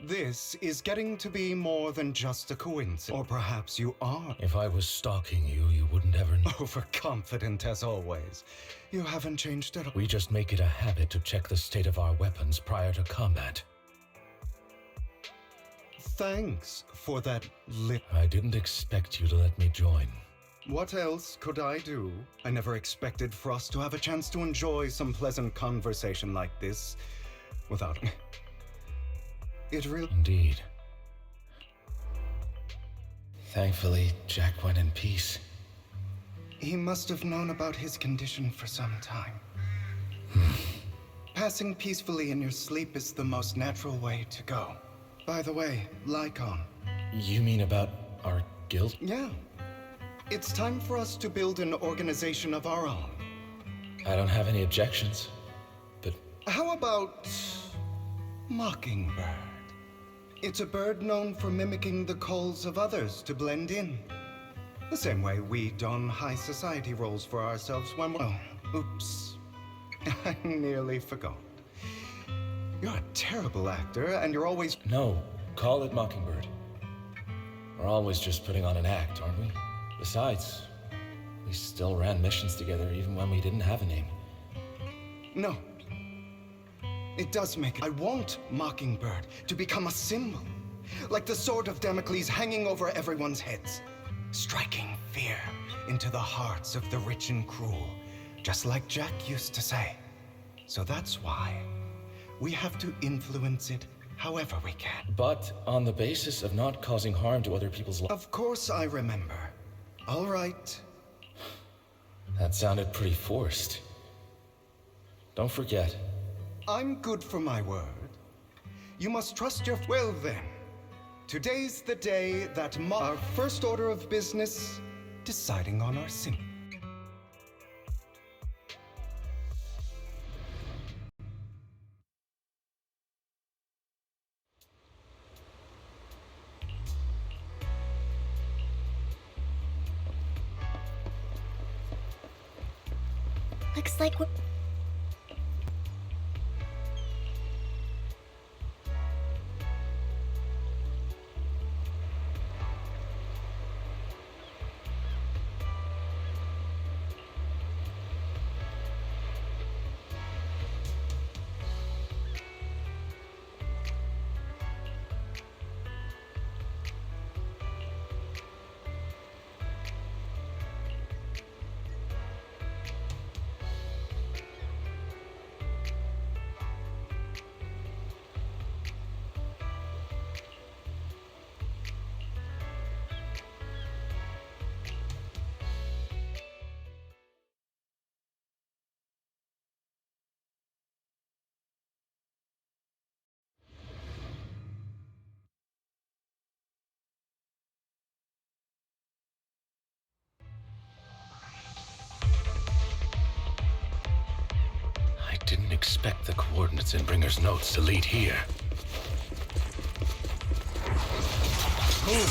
This is getting to be more than just a coincidence. Or perhaps you are. If I was stalking you, you wouldn't ever know. Overconfident as always. You haven't changed at all. We just make it a habit to check the state of our weapons prior to combat. Thanks for that I didn't expect you to let me join. What else could I do? I never expected for us to have a chance to enjoy some pleasant conversation like this without it really. Indeed. Thankfully, Jack went in peace. He must have known about his condition for some time. Passing peacefully in your sleep is the most natural way to go. By the way, Lycon. You mean about our guild? Yeah. It's time for us to build an organization of our own. I don't have any objections, but... How about Mockingbird? It's a bird known for mimicking the calls of others to blend in. The same way we don high society roles for ourselves when we're... Oh, oops. I nearly forgot. You're a terrible actor, and you're always... No, call it Mockingbird. We're always just putting on an act, aren't we? Besides, we still ran missions together even when we didn't have a name. No. It does make it. I want Mockingbird to become a symbol. Like the sword of Damocles hanging over everyone's heads. Striking fear into the hearts of the rich and cruel. Just like Jack used to say. So that's why we have to influence it however we can. But on the basis of not causing harm to other people's lives. Of course I remember. All right. That sounded pretty forced. Don't forget. I'm good for my word. You must trust your... Well then, today's the day that our first order of business, deciding on our sim. Looks like we're... I didn't expect the coordinates in Bringer's notes to lead here. Oh,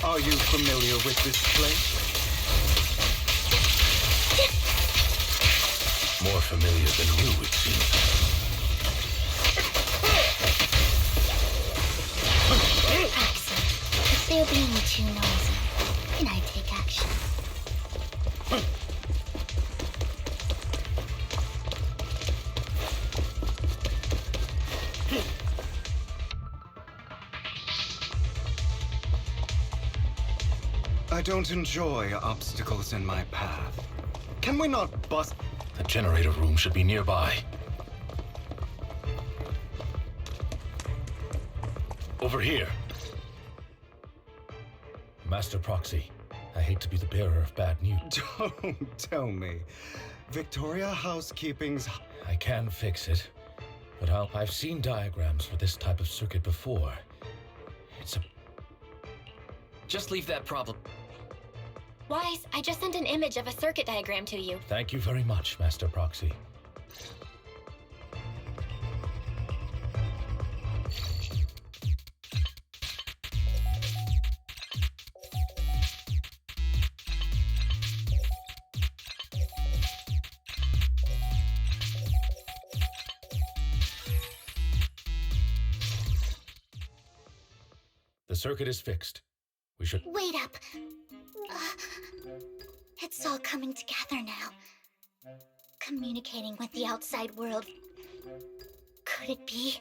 are you familiar with this place? More familiar than you, it seems. Axel, if they're being too noisy, can I take action? I don't enjoy obstacles in my path. Can we not bust... The generator room should be nearby. Over here. Master Proxy, I hate to be the bearer of bad news. Don't tell me. Victoria Housekeeping's... I can fix it, but I've seen diagrams for this type of circuit before. It's a... Just leave that problem. Wise, I just sent an image of a circuit diagram to you. Thank you very much, Master Proxy. The circuit is fixed. We should... Wait up. It's all coming together now. Communicating with the outside world. Could it be?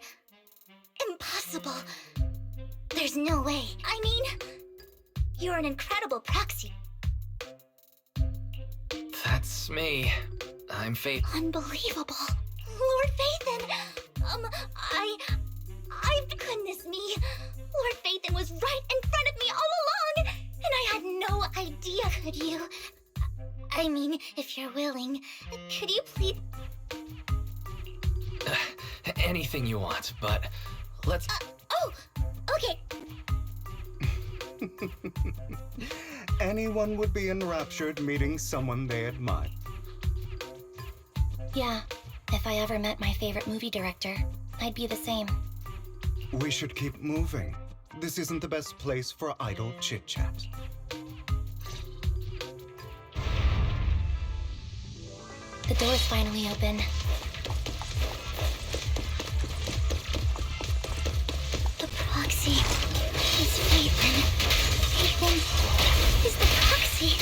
Impossible. There's no way. I mean, you're an incredible proxy. That's me. I'm Faith. Unbelievable. Lord Phaethon! Goodness me. Lord Phaethon was right in front of me all along, and I had no idea. Could you... I mean, if you're willing, could you please... Anything you want, but let's... Oh! Okay. Anyone would be enraptured meeting someone they admire. Yeah, if I ever met my favorite movie director, I'd be the same. We should keep moving. This isn't the best place for idle chit-chat. The door's finally open. The proxy is Phaethon. Phaethon is the proxy.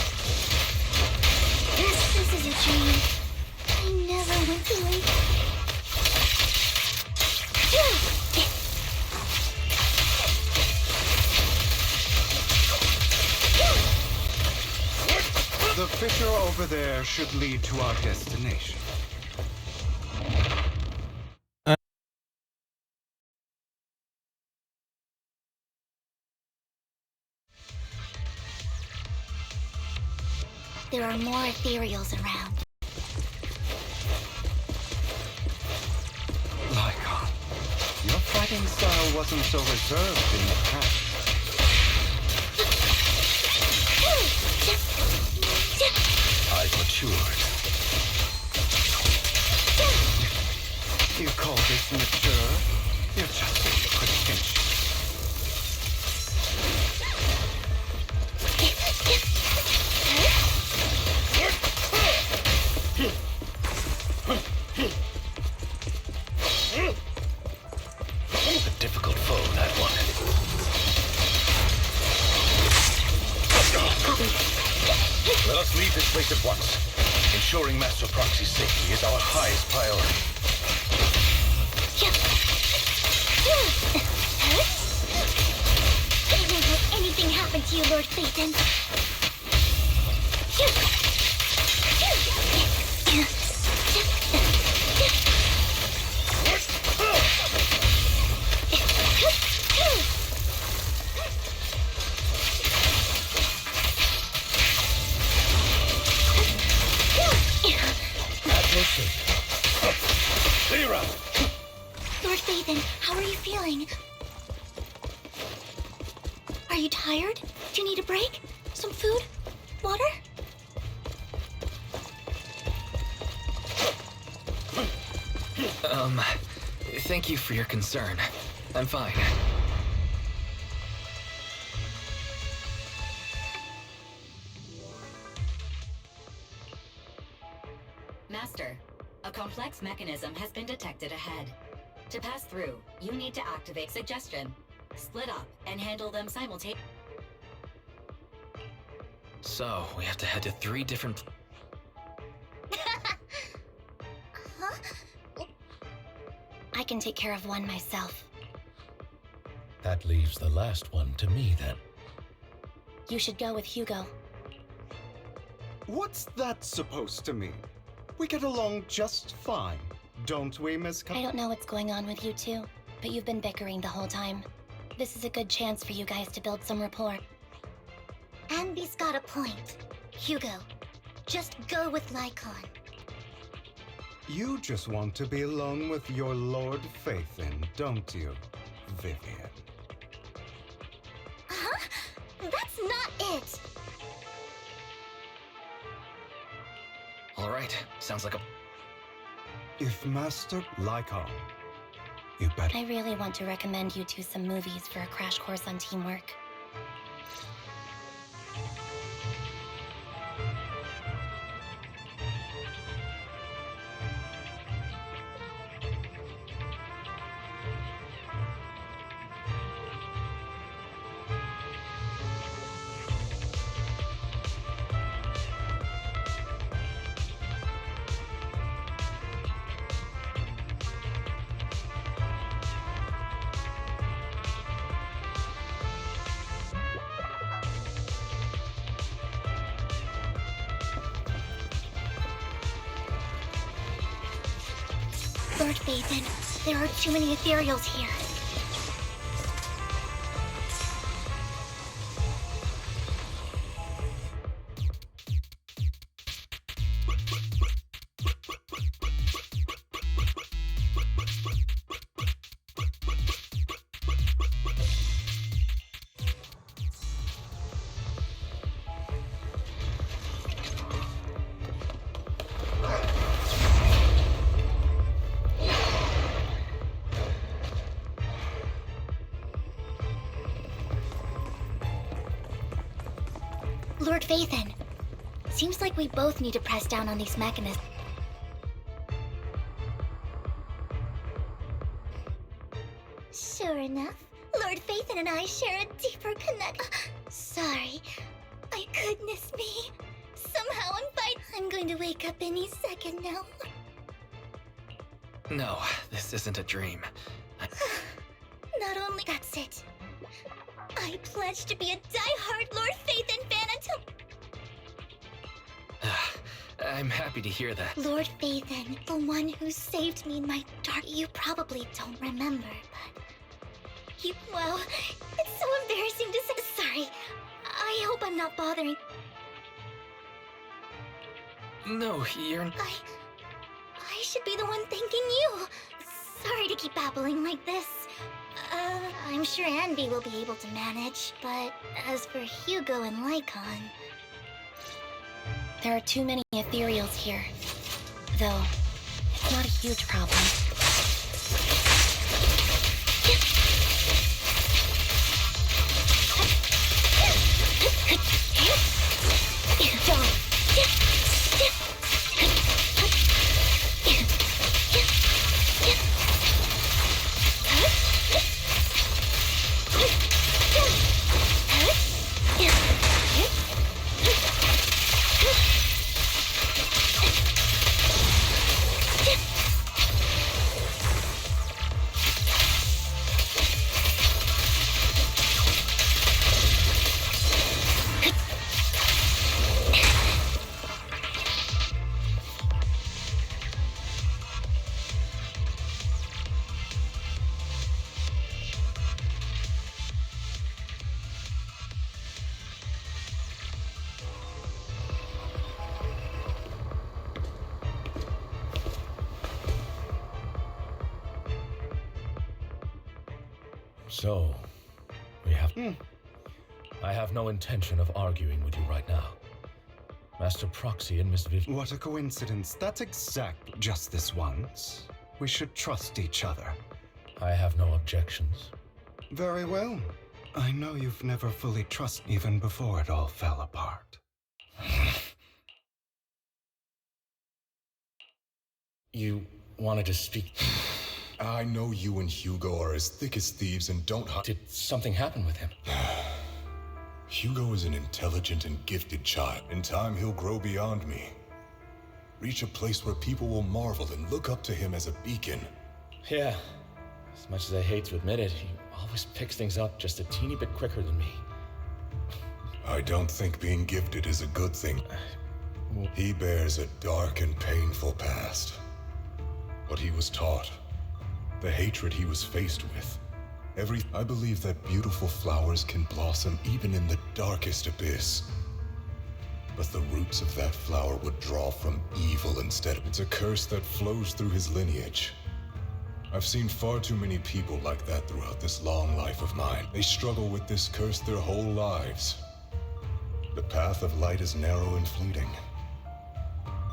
This is a dream. I never went away. The fissure over there should lead to our destination. There are more ethereals around. Lycon, your fighting style wasn't so reserved in the past. I've matured. You call this mature? You're just being pretentious. A difficult foe, that one. Let us leave this place at once. Ensuring Master Proxy's safety is our highest priority. I won't let anything happen to you, Lord Phaethon. Clear out! Lord Phaethon, how are you feeling? Are you tired? Do you need a break? Some food? Water? Thank you for your concern. I'm fine. Master, a complex mechanism has been detected ahead. To pass through, you need to activate suggestion, split up, and handle them simultaneously. So, we have to head to 3 different... Huh? I can take care of one myself. That leaves the last one to me, then. You should go with Hugo. What's that supposed to mean? We get along just fine, don't we, Miss I don't know what's going on with you two, but you've been bickering the whole time. This is a good chance for you guys to build some rapport. Anby's got a point. Hugo, just go with Lycon. You just want to be alone with your Lord Phaethon, don't you, Vivian? Huh? That's not it! Alright, sounds like a... If Master Lycon, you better... I really want to recommend you two some movies for a crash course on teamwork. Lord Phaethon, there are too many ethereals here. Lord Phaethon, seems like we both need to press down on these mechanisms. Sure enough, Lord Phaethon and I share a deeper connection. Sorry. My goodness me. Somehow I'm fine. I'm going to wake up any second now. No, this isn't a dream. Not only that's it. I pledge to be a die-hard Lord Phaethon fan until... I'm happy to hear that. Lord Phaethon, the one who saved me in my dark... You probably don't remember, but... Well, it's so embarrassing to say... Sorry. I hope I'm not bothering... No, you're... I should be the one thanking you. Sorry to keep babbling like this. I'm sure Anby will be able to manage, but as for Hugo and Lycon... There are too many ethereals here. Though, it's not a huge problem. So, we have... I have no intention of arguing with you right now. Master Proxy and Miss Viv... What a coincidence. That's exact. Just this once. We should trust each other. I have no objections. Very well. I know you've never fully trusted even before it all fell apart. You wanted to speak... I know you and Hugo are as thick as thieves and don't hide. Did something happen with him? Hugo is an intelligent and gifted child. In time, he'll grow beyond me. Reach a place where people will marvel and look up to him as a beacon. Yeah. As much as I hate to admit it, he always picks things up just a teeny bit quicker than me. I don't think being gifted is a good thing. He bears a dark and painful past. What he was taught, the hatred he was faced with. I believe that beautiful flowers can blossom even in the darkest abyss. But the roots of that flower would draw from evil instead. It's a curse that flows through his lineage. I've seen far too many people like that throughout this long life of mine. They struggle with this curse their whole lives. The path of light is narrow and fleeting.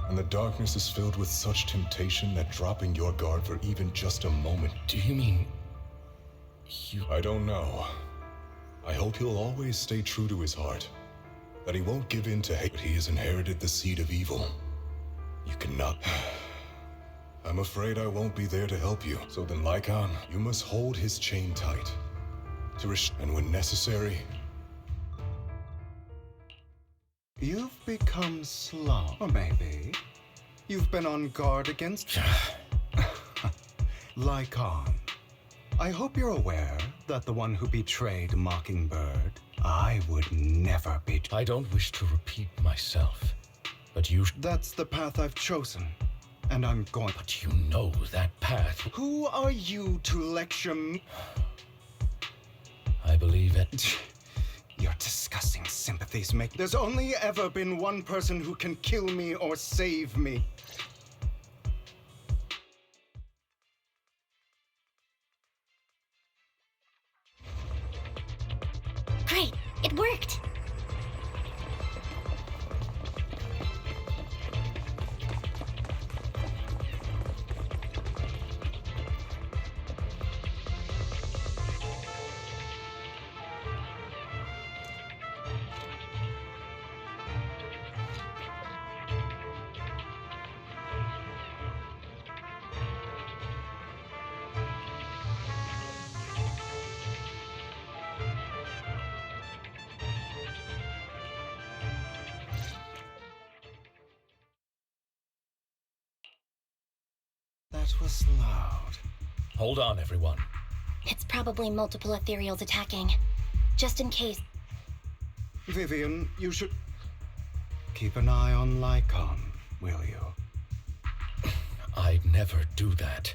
And the darkness is filled with such temptation that dropping your guard for even just a moment... Do you mean... I don't know. I hope he'll always stay true to his heart. That he won't give in to hate, but he has inherited the seed of evil. You cannot... I'm afraid I won't be there to help you. So then, Lycon, you must hold his chain tight. And when necessary... You've become slow. Or maybe you've been on guard against... Lycon, I hope you're aware that the one who betrayed Mockingbird, I would never betray. I don't wish to repeat myself, but you... That's the path I've chosen. and I'm going. But you know that path. Who are you to lecture me? I believe it. Your disgusting sympathies make. There's only ever been one person who can kill me or save me. Great, it worked. That was loud. Hold on, everyone. It's probably multiple ethereals attacking. Just in case. Vivian, you should keep an eye on Lycon, will you? I'd never do that.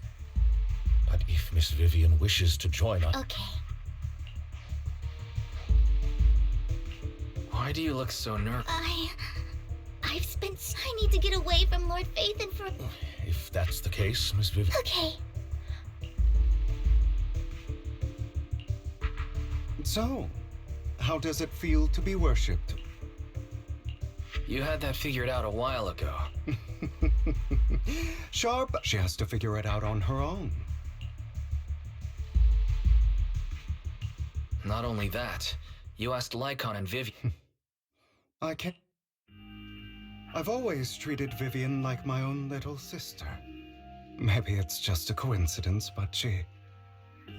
But if Miss Vivian wishes to join us... Okay. Why do you look so nervous? I need to get away from Lord Phaethon for... If that's the case, Miss Vivian... Okay. So, how does it feel to be worshipped? You had that figured out a while ago. Sharp, she has to figure it out on her own. Not only that, you asked Lycon and Vivian. I can't. I've always treated Vivian like my own little sister. Maybe it's just a coincidence, but she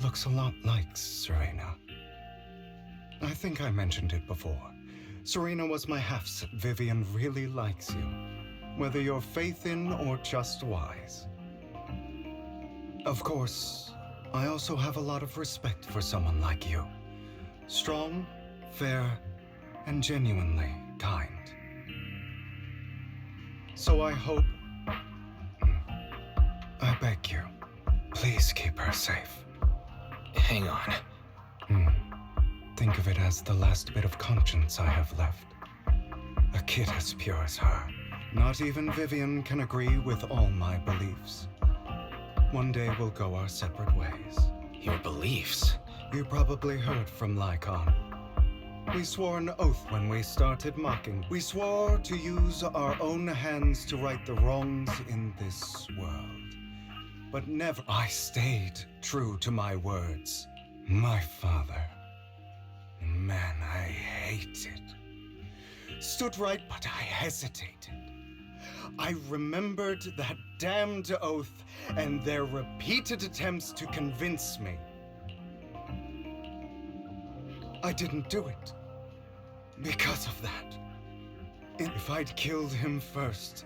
looks a lot like Serena. I think I mentioned it before. Serena was my half-sister. Vivian really likes you, whether you're faith-in or just wise. Of course, I also have a lot of respect for someone like you. Strong, fair, and genuinely kind. So I hope... I beg you, please keep her safe. Hang on. Think of it as the last bit of conscience I have left. A kid as pure as her. Not even Vivian can agree with all my beliefs. One day we'll go our separate ways. Your beliefs? You probably heard from Lycon. We swore an oath when we started mocking. We swore to use our own hands to right the wrongs in this world. But never. I stayed true to my words. My father. Man, I hated. Stood right, but I hesitated. I remembered that damned oath and their repeated attempts to convince me. I didn't do it. Because of that. If I'd killed him first,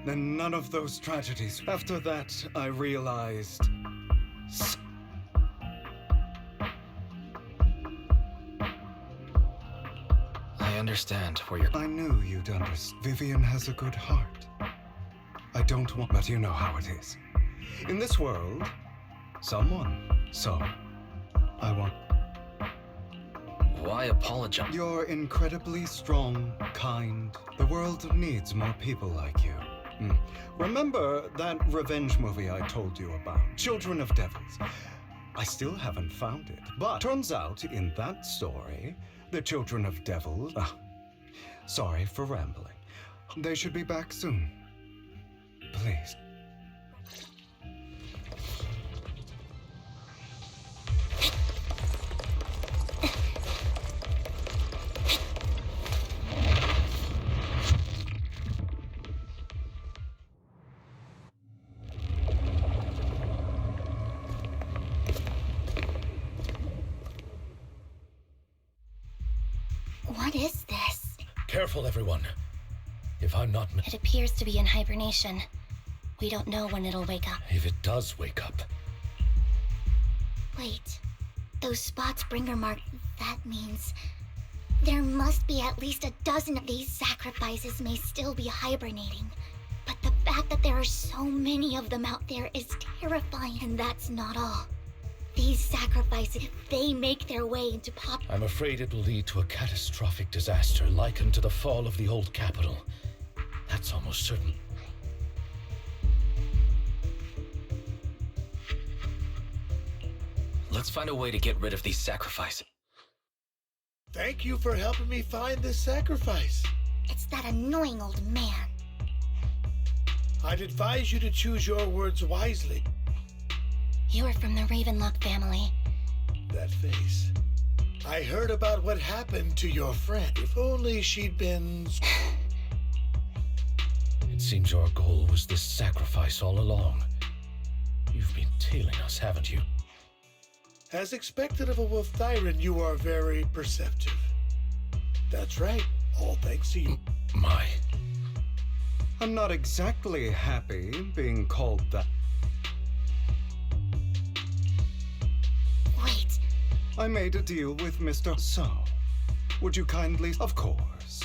then none of those tragedies. After that, I realized... I understand where you're... I knew you'd understand. Vivian has a good heart. I don't want... But you know how it is. In this world, someone. So, I want... Why apologize? You're incredibly strong, kind. The world needs more people like you. Remember that revenge movie I told you about? Children of Devils. I still haven't found it. But turns out, in that story, the Children of Devils... sorry for rambling. They should be back soon. Please. What is this? Careful, everyone. If I'm not... It appears to be in hibernation. We don't know when it'll wake up. If it does wake up... Wait. Those spots Bringer marked, that means... There must be at least a dozen of these sacrifices may still be hibernating. But the fact fact that there are so many of them out there is terrifying. And that's not all. These sacrifices, if they make their way into pop... I'm afraid it will lead to a catastrophic disaster likened to the fall of the old capital. That's almost certain. Let's find a way to get rid of these sacrifices. Thank you for helping me find this sacrifice. It's that annoying old man. I'd advise you to choose your words wisely. You're from the Ravenlock family. That face. I heard about what happened to your friend. If only she'd been... It seems your goal was this sacrifice all along. You've been tailing us, haven't you? As expected of a wolf Thyran, you are very perceptive. That's right. All thanks to you. My... I'm not exactly happy being called that. Wait, I made a deal with Mr. So, would you kindly... Of course.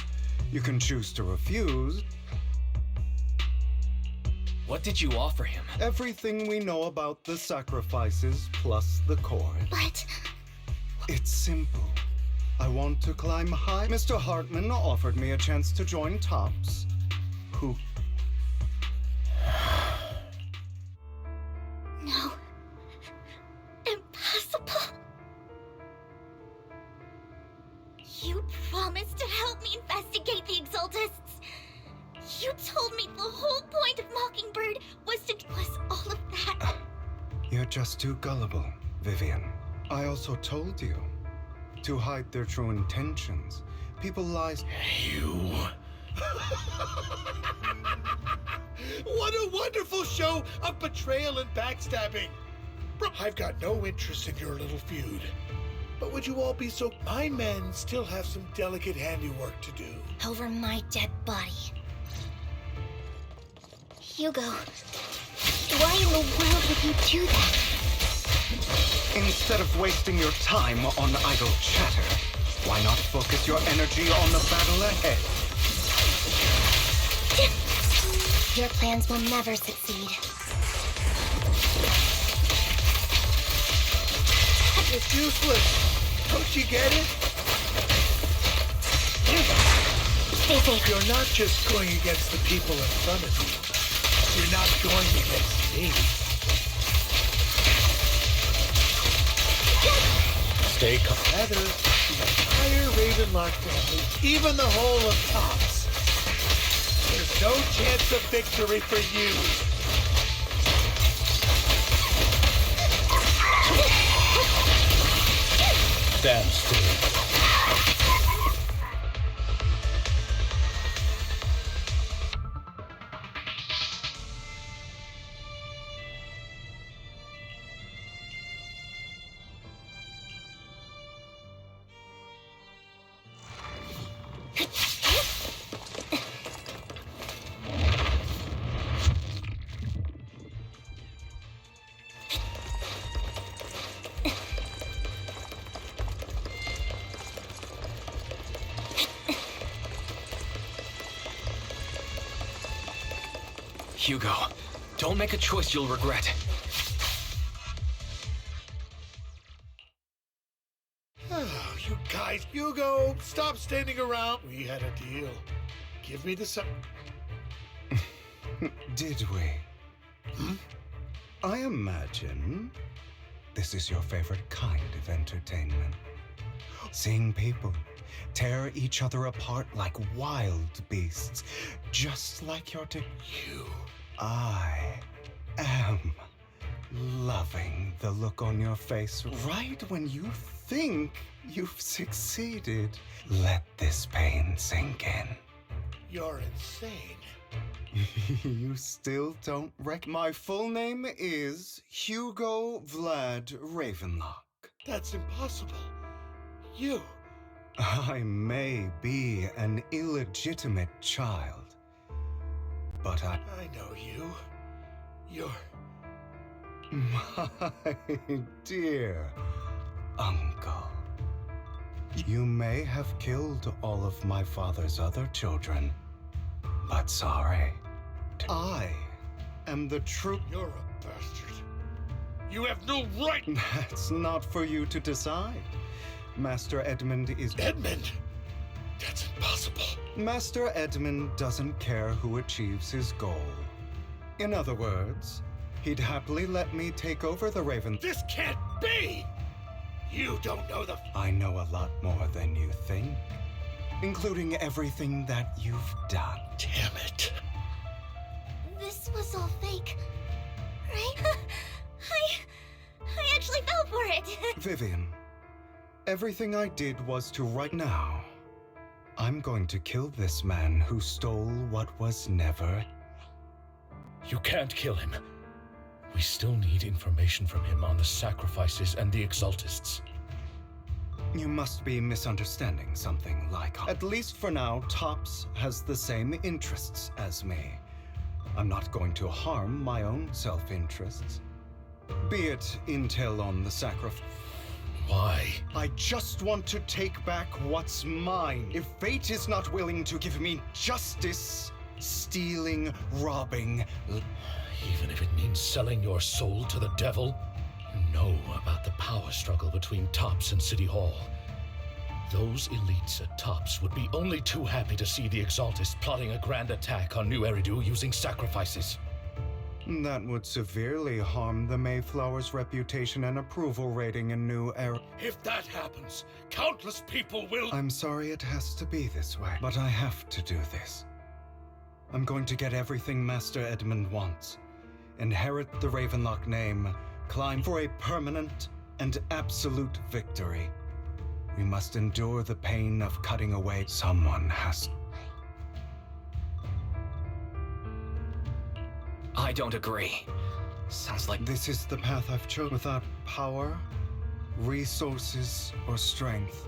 You can choose to refuse. What did you offer him? Everything we know about the sacrifices plus the cord. but... It's simple. I want to climb high. Mr. Hartman offered me a chance to join Tops. Who... No. Impossible. You promised to help me investigate the Exaltists. You told me the whole point of Mockingbird was all of that. You're just too gullible, Vivian. I also told you to hide their true intentions. People lie. You... What a wonderful show of betrayal and backstabbing! I've got no interest in your little feud. But would you all be so... My men still have some delicate handiwork to do. Over my dead body. Hugo, why in the world would you do that? Instead of wasting your time on idle chatter, why not focus your energy on the battle ahead? Your plans will never succeed. It's useless. Don't you get it? Stay safe. You're not just going against the people in front of you. You're not going against me. Stay calm. Rather, the entire Ravenlock family, even the whole of Tops. There's no chance of victory for you. Stand still. Hugo, don't make a choice you'll regret. Oh, you guys, Hugo, stop standing around. We had a deal. Give me the Did we? I imagine this is your favorite kind of entertainment. Seeing people tear each other apart like wild beasts, just like you. I am loving the look on your face right when you think you've succeeded. Let this pain sink in. You're insane. You still don't My full name is Hugo Vlad Ravenlock. That's impossible. You. I may be an illegitimate child, but I know you. You're... My dear uncle, you may have killed all of my father's other children, but sorry. I am the true... You're a bastard. You have no right! That's not for you to decide. Master Edmund is... Edmund? That's impossible. Master Edmund doesn't care who achieves his goal. In other words, he'd happily let me take over the Raven... This can't be! You don't know the... I know a lot more than you think, including everything that you've done. Damn it. This was all fake, right? I actually fell for it. Vivian, everything I did was to right now. I'm going to kill this man who stole what was never... You can't kill him. We still need information from him on the sacrifices and the Exaltists. You must be misunderstanding something like... At least for now, Tops has the same interests as me. I'm not going to harm my own self-interests. Be it intel on the sacrifice... Why? I just want to take back what's mine. If fate is not willing to give me justice, stealing, robbing... Even if it means selling your soul to the devil? You know about the power struggle between Tops and City Hall. Those elites at Tops would be only too happy to see the Exaltists plotting a grand attack on New Eridu using sacrifices. That would severely harm the Mayflower's reputation and approval rating in New Era. If that happens, countless people will... I'm sorry it has to be this way, but I have to do this. I'm going to get everything Master Edmund wants. Inherit the Ravenlock name, climb for a permanent and absolute victory. We must endure the pain of cutting away. Someone has... I don't agree. Sounds like... This is the path I've chosen. Without power, resources, or strength,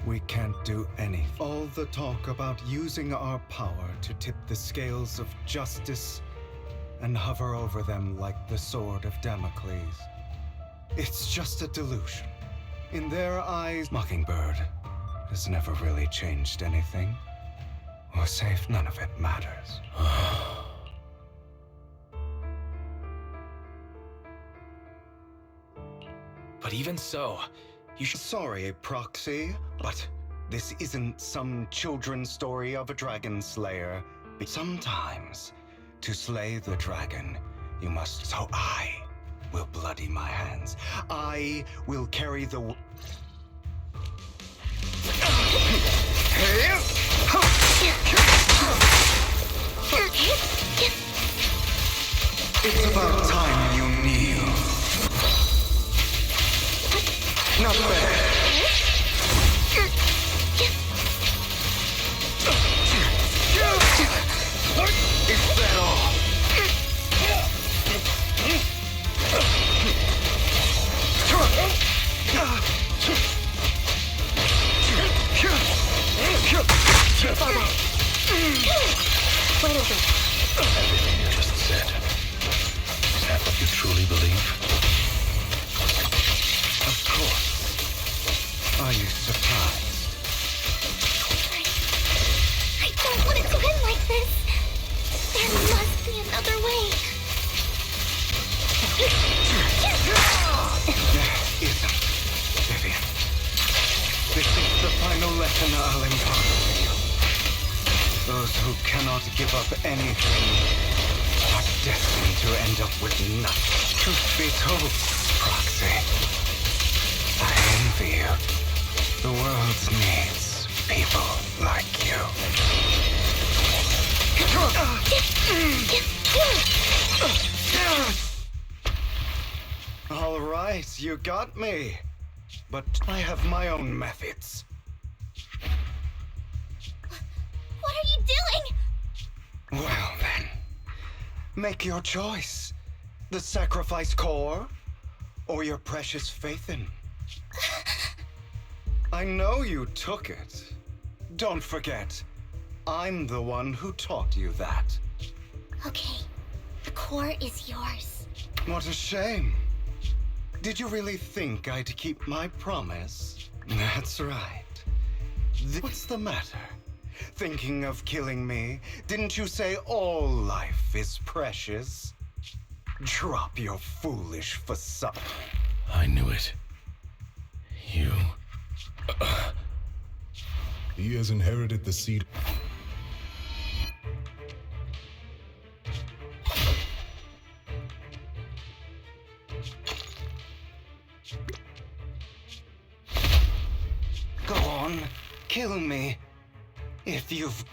we can't do anything. All the talk about using our power to tip the scales of justice and hover over them like the sword of Damocles. It's just a delusion. In their eyes, Mockingbird has never really changed anything. Or saved. None of it matters. But even so, you should... Sorry, Proxy, but this isn't some children's story of a dragon slayer. Sometimes, to slay the dragon, you must... So I will bloody my hands. I will carry the... It's about time you kneel. Not bad. Is that all? Everything you just said. Is that what you truly believe? Of course. Are you surprised? I don't want it to end like this. There must be another way. There isn't, Vivian. This is the final lesson I'll impart to you. Those who cannot give up anything are destined to end up with nothing. Truth be told, Proxy, I envy you. The world needs people like you. All right, you got me. But I have my own methods. What are you doing? Well then, make your choice. The sacrifice core, or your precious Faithin. I know you took it. Don't forget, I'm the one who taught you that. Okay, the core is yours. What a shame. Did you really think I'd keep my promise? That's right. What's the matter? Thinking of killing me? Didn't you say all life is precious? Drop your foolish facade. I knew it. You... He has inherited the seed. Go on, kill me. If you've...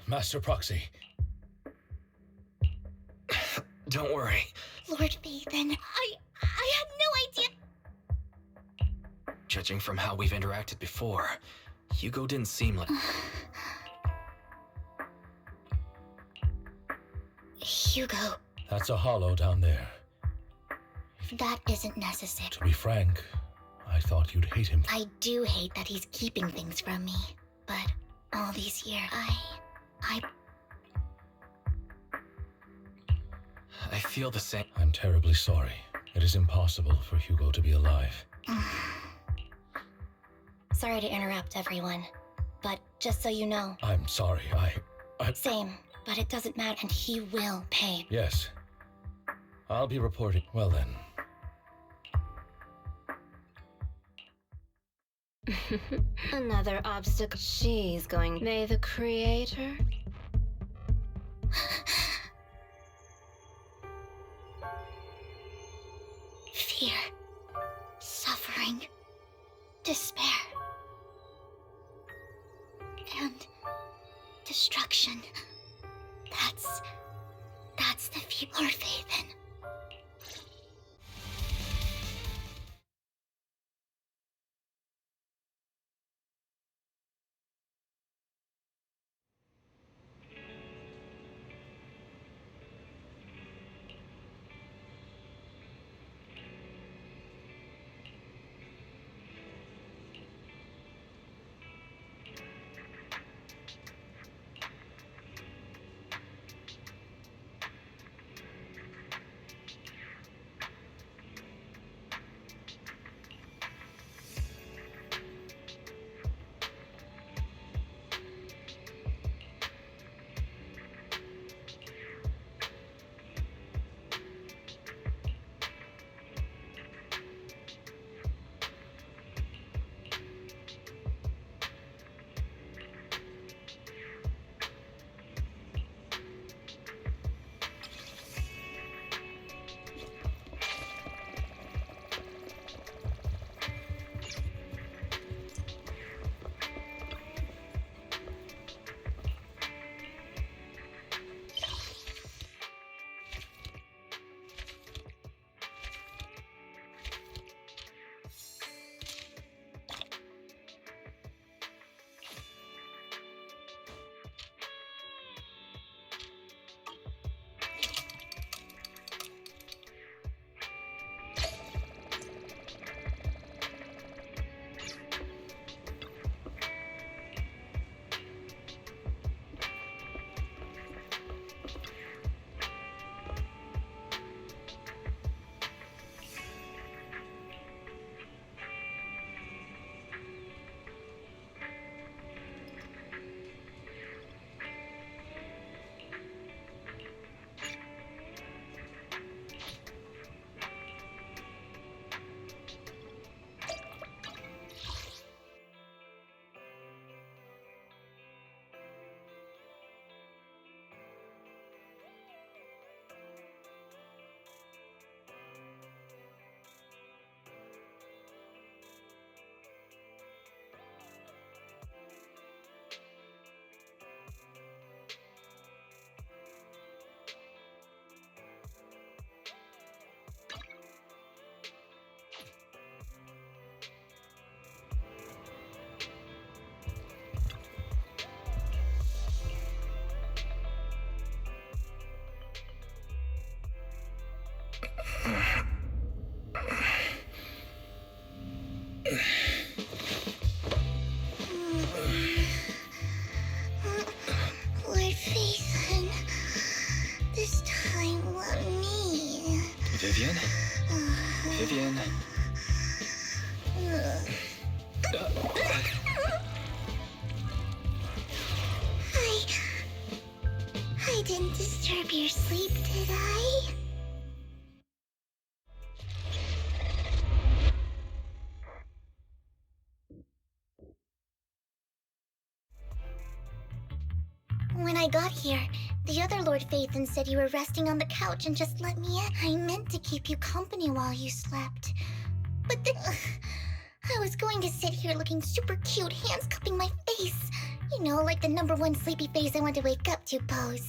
Master Proxy. Don't worry. Lord Bathan, I had no idea. Judging from how we've interacted before, Hugo didn't seem like... Hugo, That's a hollow down there. that isn't necessary. To be frank, I thought you'd hate him. I do hate that he's keeping things from me, but all these years, I feel the same. I'm terribly sorry. It is impossible for Hugo to be alive. Sorry to interrupt, everyone. But just so you know, I'm sorry, I... same, but it doesn't matter, and he will pay. Yes. I'll be reporting. Well then. Another obstacle. She's going. May the creator? fear, suffering, despair, and destruction. That's the view, Lord Vathan. Lord Vathan, this time let me. Vivian? Vivian? sleep, did I? When I got here, the other Lord Phaethon said you were resting on the couch and just let me in. I meant to keep you company while you slept. But then... I was going to sit here looking super cute, hands cupping my face. You know, like the #1 sleepy face I want to wake up to pose.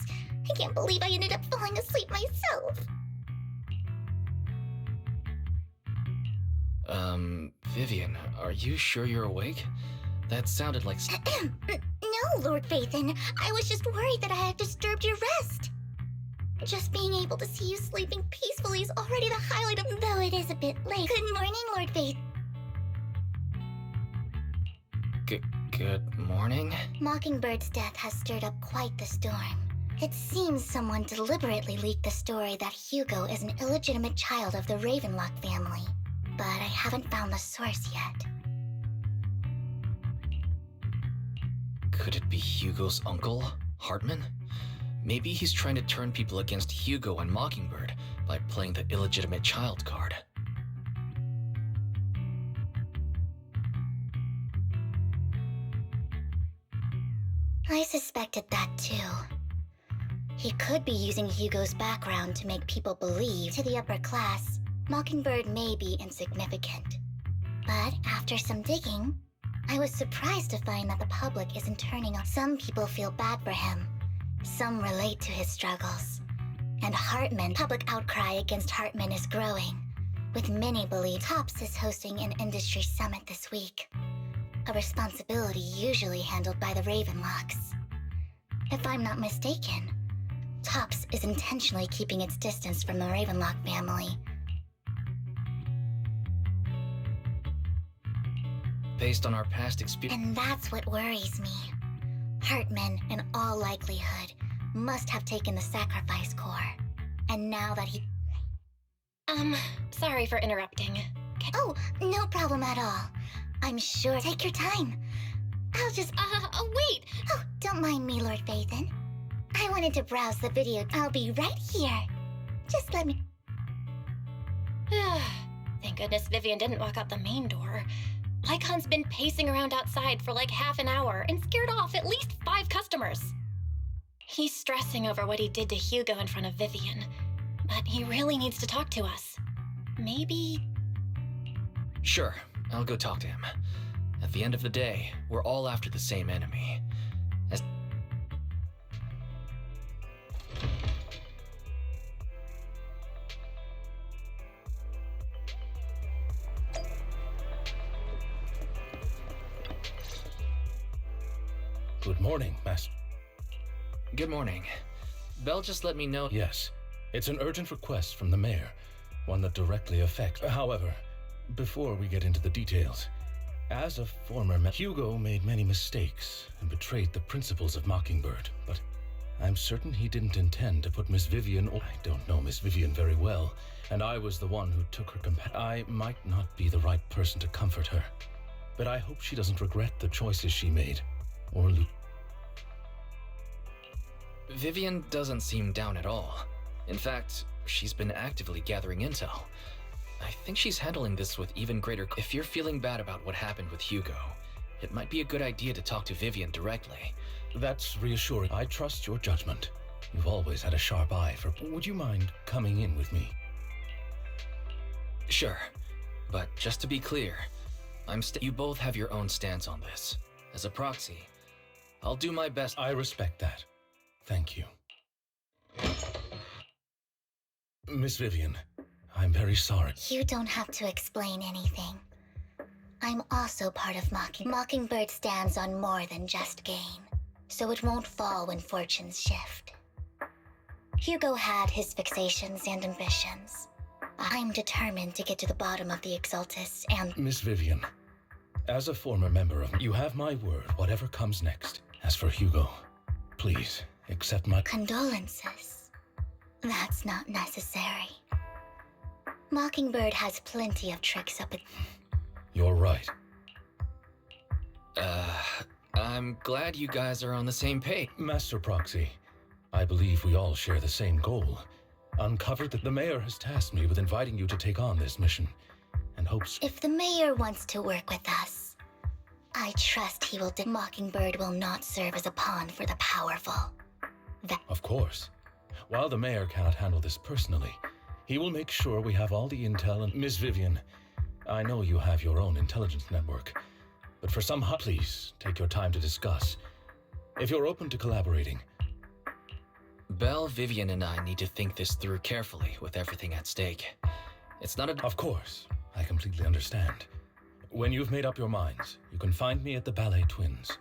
I can't believe I ended up falling asleep myself. Vivian, are you sure you're awake? That sounded like... No, Lord Phaethon. I was just worried that I had disturbed your rest. Just being able to see you sleeping peacefully is already the highlight of... Though it is a bit late. Good morning, Lord Phaethon. Good morning? Mockingbird's death has stirred up quite the storm. It seems someone deliberately leaked the story that Hugo is an illegitimate child of the Ravenlock family. But I haven't found the source yet. Could it be Hugo's uncle, Hartman? Maybe he's trying to turn people against Hugo and Mockingbird by playing the illegitimate child card. I suspected that too. He could be using Hugo's background to make people believe to the upper class Mockingbird may be insignificant. But after some digging, I was surprised to find that the public isn't turning on. Some people feel bad for him. Some relate to his struggles. And public outcry against Hartman is growing, with many believe TOPS is hosting an industry summit this week. A responsibility usually handled by the Ravenlocks. If I'm not mistaken, TOPS is intentionally keeping its distance from the Ravenlock family. Based on our past experience... And that's what worries me. Hartman, in all likelihood, must have taken the sacrifice core. And now that he... Sorry for interrupting. Oh, no problem at all. I'm sure... Take your time. I'll just... Wait! Oh, don't mind me, Lord Phaethon. I wanted to browse the video. I'll be right here. Just let me... Thank goodness Vivian didn't walk out the main door. Lycon's been pacing around outside for like half an hour and scared off at least 5 customers. He's stressing over what he did to Hugo in front of Vivian, but he really needs to talk to us. Maybe... Sure, I'll go talk to him. At the end of the day, we're all after the same enemy. Good morning, Master. Good morning. Belle just let me know... Yes, it's an urgent request from the mayor, one that directly affects... However, before we get into the details, as a former Hugo made many mistakes and betrayed the principles of Mockingbird, but I'm certain he didn't intend to put Miss Vivian... I don't know Miss Vivian very well, and I was the one who took her I might not be the right person to comfort her, but I hope she doesn't regret the choices she made. Or Vivian doesn't seem down at all. In fact, she's been actively gathering intel. I think she's handling this with even greater... If you're feeling bad about what happened with Hugo, it might be a good idea to talk to Vivian directly. That's reassuring. I trust your judgment. You've always had a sharp eye for... Would you mind coming in with me? Sure, but just to be clear, you both have your own stance on this. As a proxy, I'll do my best. I respect that. Thank you. Miss Vivian, I'm very sorry. You don't have to explain anything. I'm also part of Mockingbird stands on more than just gain, so it won't fall when fortunes shift. Hugo had his fixations and ambitions. I'm determined to get to the bottom of the Exaltus and... Miss Vivian, as a former member of... You have my word, whatever comes next. As for Hugo, please, accept my... Condolences. That's not necessary. Mockingbird has plenty of tricks up its... You're right. I'm glad you guys are on the same page. Master Proxy, I I believe we all share the same goal. Uncovered that the mayor has tasked me with inviting you to take on this mission, and hopes... If the mayor wants to work with us, I trust he will. Mockingbird will not serve as a pawn for the powerful. Of course. While the mayor cannot handle this personally, he will make sure we have all the intel and... Miss Vivian, I know you have your own intelligence network, but for some... Please, take your time to discuss. If you're open to collaborating... Belle, Vivian, and I need to think this through carefully with everything at stake. It's not a... Of course, I completely understand. When you've made up your minds, you can find me at the Ballet Twins.